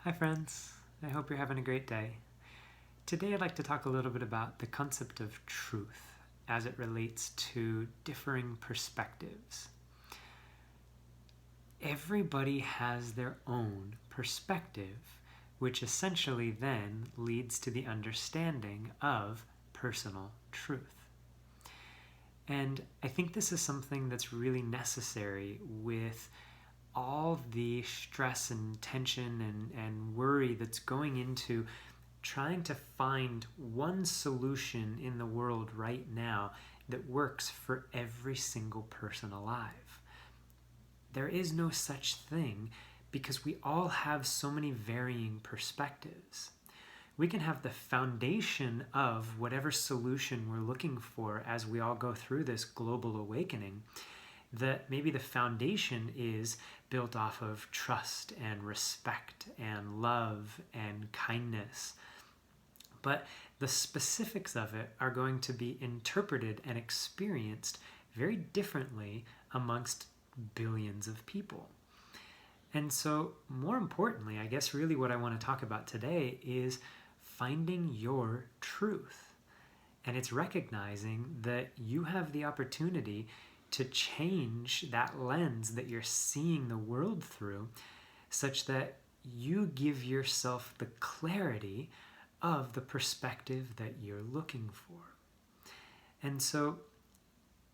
Hi friends, I hope you're having a great day. Today I'd like to talk a little bit about the concept of truth as it relates to differing perspectives. Everybody has their own perspective, which essentially then leads to the understanding of personal truth. And I think this is something that's really necessary with all the stress and tension and worry that's going into trying to find one solution in the world right now that works for every single person alive. There is no such thing because we all have so many varying perspectives. We can have the foundation of whatever solution we're looking for as we all go through this global awakening, that maybe the foundation is built off of trust and respect and love and kindness. But the specifics of it are going to be interpreted and experienced very differently amongst billions of people. And so, more importantly, I guess really what I want to talk about today is finding your truth. And it's recognizing that you have the opportunity to change that lens that you're seeing the world through such that you give yourself the clarity of the perspective that you're looking for. And so,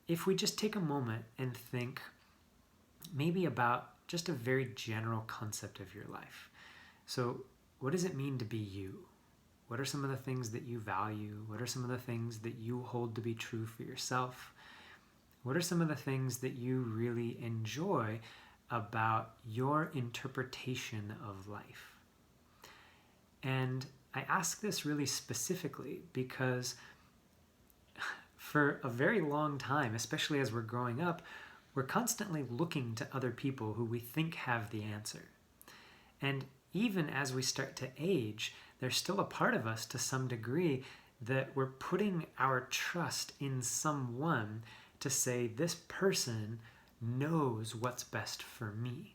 if we just take a moment and think maybe about just a very general concept of your life. So, what does it mean to be you? What are some of the things that you value? What are some of the things that you hold to be true for yourself? What are some of the things that you really enjoy about your interpretation of life? And I ask this really specifically because for a very long time, especially as we're growing up, we're constantly looking to other people who we think have the answer. And even as we start to age, there's still a part of us to some degree that we're putting our trust in someone to say, this person knows what's best for me.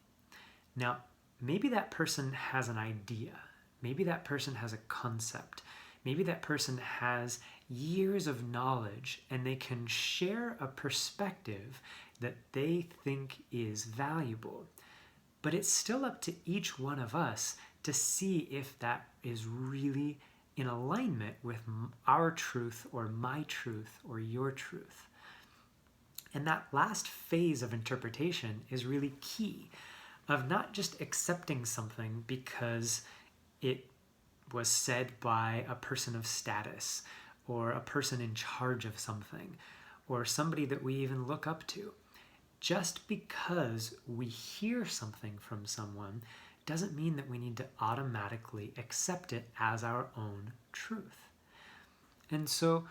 Now, maybe that person has an idea. Maybe that person has a concept. Maybe that person has years of knowledge and they can share a perspective that they think is valuable. But it's still up to each one of us to see if that is really in alignment with our truth or my truth or your truth. And that last phase of interpretation is really key, of not just accepting something because it was said by a person of status or a person in charge of something or somebody that we even look up to. Just because we hear something from someone doesn't mean that we need to automatically accept it as our own truth. And so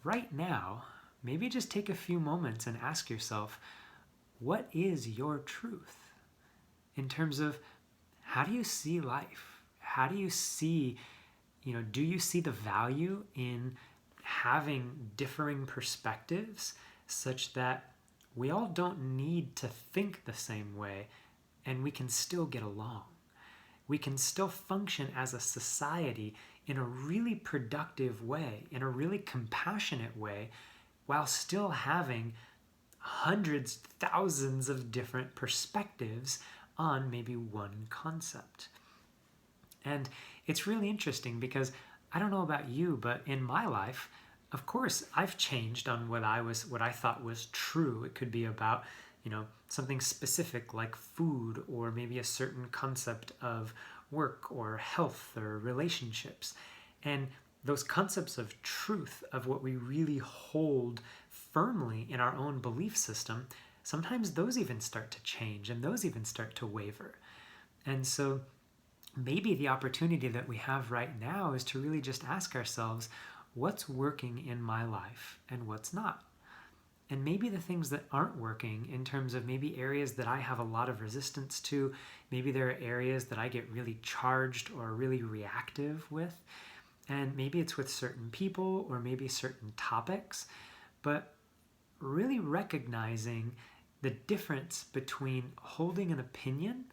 right now, maybe just take a few moments and ask yourself, what is your truth? In terms of, how do you see life? How do you see, do you see the value in having differing perspectives such that we all don't need to think the same way and we can still get along? We can still function as a society in a really productive way, in a really compassionate way, while still having hundreds, thousands of different perspectives on maybe one concept. And it's really interesting because I don't know about you, but in my life, of course, I've changed on what I thought was true. It could be about, something specific like food or maybe a certain concept of work or health or relationships. And those concepts of truth, of what we really hold firmly in our own belief system, sometimes those even start to change and those even start to waver. And so maybe the opportunity that we have right now is to really just ask ourselves, what's working in my life and what's not? And maybe the things that aren't working, in terms of maybe areas that I have a lot of resistance to, maybe there are areas that I get really charged or really reactive with, and maybe it's with certain people or maybe certain topics, but really recognizing the difference between holding an opinion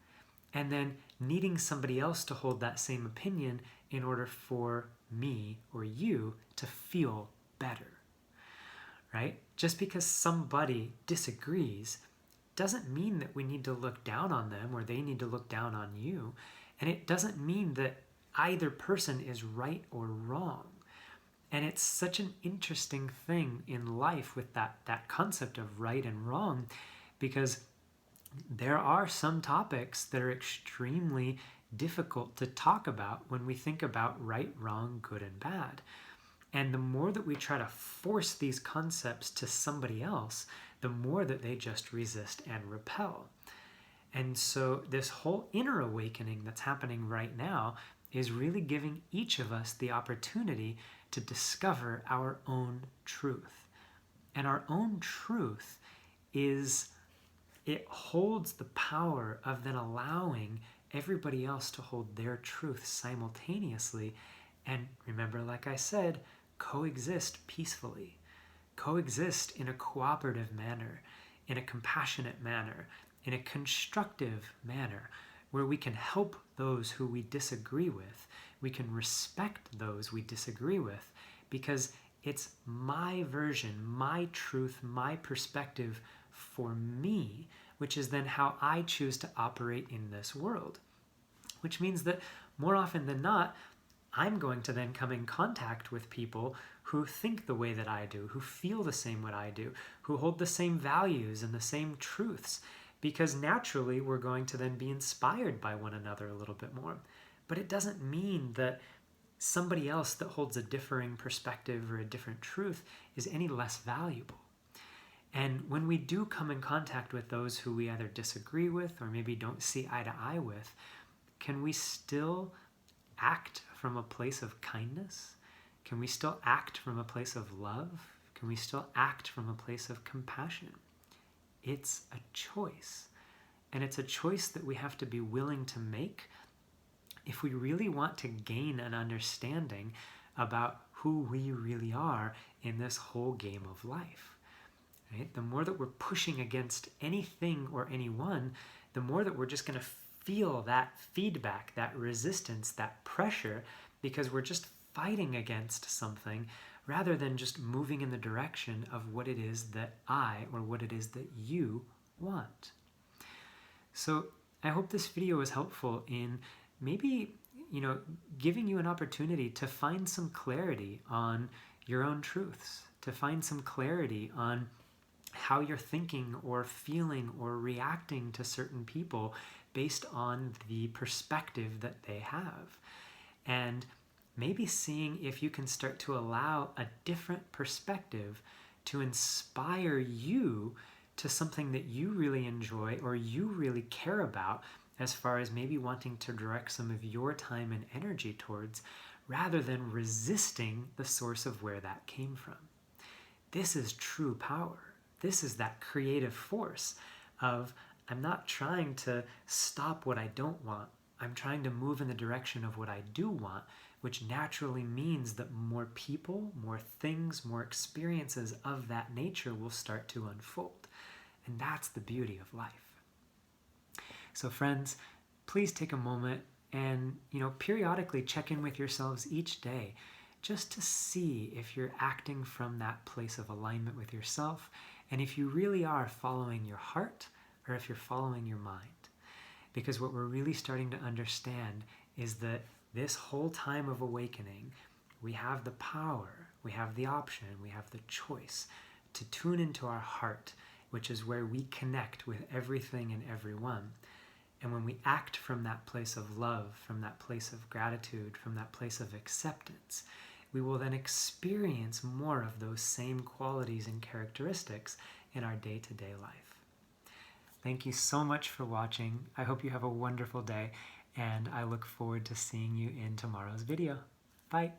and then needing somebody else to hold that same opinion in order for me or you to feel better, right? Just because somebody disagrees doesn't mean that we need to look down on them or they need to look down on you. And it doesn't mean that either person is right or wrong. And it's such an interesting thing in life with that concept of right and wrong, because there are some topics that are extremely difficult to talk about when we think about right, wrong, good, and bad. And the more that we try to force these concepts to somebody else, the more that they just resist and repel. And so this whole inner awakening that's happening right now is really giving each of us the opportunity to discover our own truth. And our own truth it holds the power of then allowing everybody else to hold their truth simultaneously. And remember, like I said, coexist peacefully, coexist in a cooperative manner, in a compassionate manner, in a constructive manner, where we can help those who we disagree with. We can respect those we disagree with, because it's my version, my truth, my perspective for me, which is then how I choose to operate in this world. Which means that more often than not, I'm going to then come in contact with people who think the way that I do, who feel the same way I do, who hold the same values and the same truths, because naturally we're going to then be inspired by one another a little bit more. But it doesn't mean that somebody else that holds a differing perspective or a different truth is any less valuable. And when we do come in contact with those who we either disagree with or maybe don't see eye to eye with, can we still act from a place of kindness? Can we still act from a place of love? Can we still act from a place of compassion? It's a choice. And it's a choice that we have to be willing to make if we really want to gain an understanding about who we really are in this whole game of life. Right? The more that we're pushing against anything or anyone, the more that we're just going to feel that feedback, that resistance, that pressure, because we're just fighting against something rather than just moving in the direction of what it is that I or what it is that you want. So I hope this video was helpful in maybe, giving you an opportunity to find some clarity on your own truths, to find some clarity on how you're thinking or feeling or reacting to certain people based on the perspective that they have. And maybe seeing if you can start to allow a different perspective to inspire you to something that you really enjoy or you really care about, as far as maybe wanting to direct some of your time and energy towards, rather than resisting the source of where that came from. This is true power. This is that creative force of, I'm not trying to stop what I don't want. I'm trying to move in the direction of what I do want, which naturally means that more people, more things, more experiences of that nature will start to unfold. And that's the beauty of life. So friends, please take a moment and, periodically check in with yourselves each day, just to see if you're acting from that place of alignment with yourself, and if you really are following your heart or if you're following your mind. Because what we're really starting to understand is that this whole time of awakening, we have the power, we have the option, we have the choice to tune into our heart, which is where we connect with everything and everyone. And when we act from that place of love, from that place of gratitude, from that place of acceptance, we will then experience more of those same qualities and characteristics in our day-to-day life. Thank you so much for watching. I hope you have a wonderful day, and I look forward to seeing you in tomorrow's video. Bye.